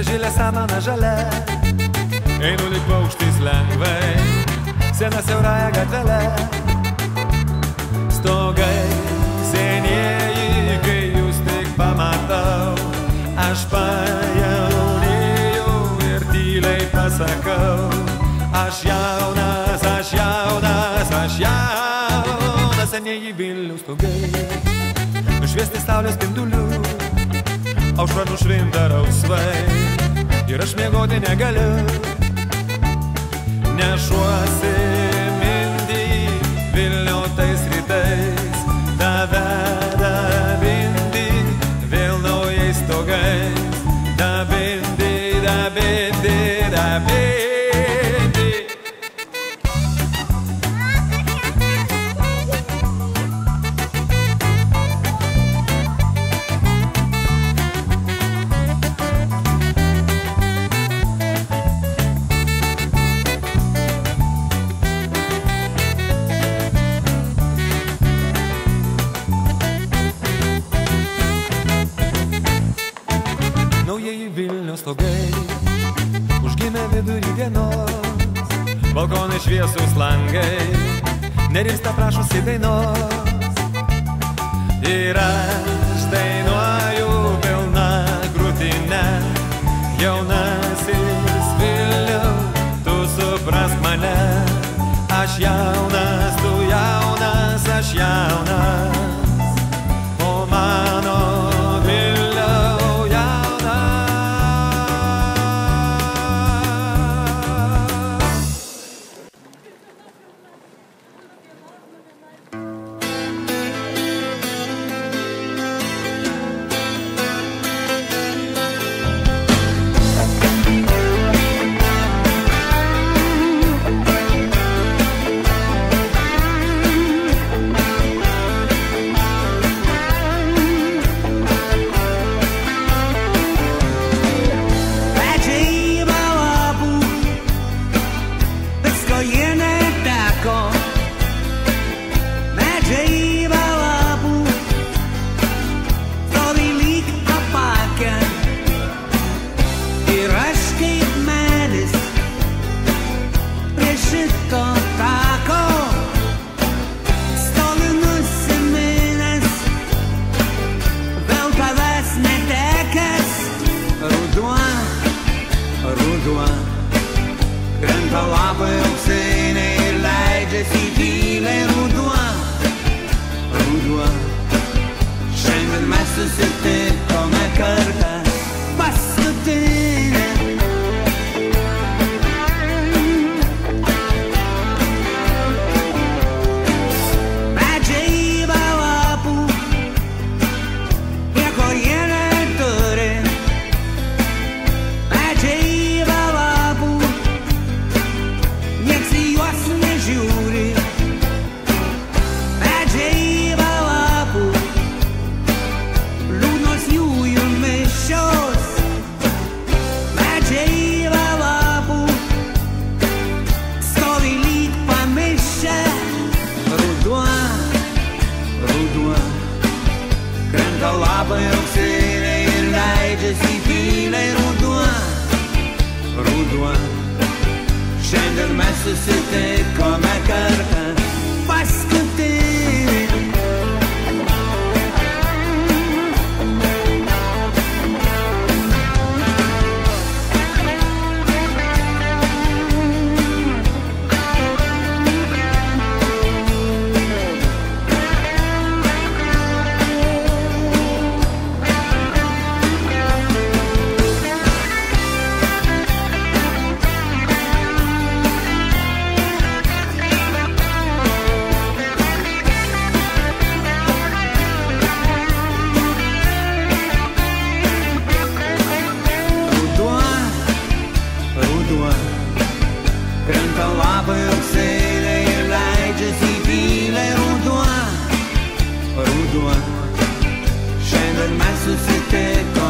Pražylė samana žalia, einu lyg paukštis lengvai, sena siaurąją gatvelę. Stogai senieji, kai jūs tik pamatau, aš pajaunėjau ir tyliai pasakau, aš jaunas, aš jaunas, aš jaunas. Senieji Vilniaus stogai, nušviesti saulės spindulių, aušra nušvinta rausvai ir aš miegoti negaliu. Nešuosi mintį Vilniau tais rytais, tave dabindi vėl naujais stogais, dabindi, dabindi, dabindi. Naujieji Vilniaus stogai užgimė vidury dienos, balkonai šviesūs langai, nerimsta prašosi dainos. Ir aš dainuoju pilna krūtine, jaunasis Vilniau, tu suprask mane. Aš jaunas, tu jaunas, aš jaunas, o mano krenta lapai auksiniai ir leidžiasi tyliai ruduo, ruduo. Šiandien mes susitikome kartą paskutinę. Medžiai be lapų, nieko jie neturi. Medžiai žiūri, medžiai be lapų, liūdnos jųjų mišios. Medžiai be lapų, stovi lyg pamišę. Ruduo, ruduo, krenta lapai auksiniai ir leidžiasi tyliai. Ruduo, ruduo. Šiandien mes susitikome kartą paskutinį. Krenta lapai auksiniai ir leidžiasi tyliai. Ruduo, ruduo. Šiandien mes susitikome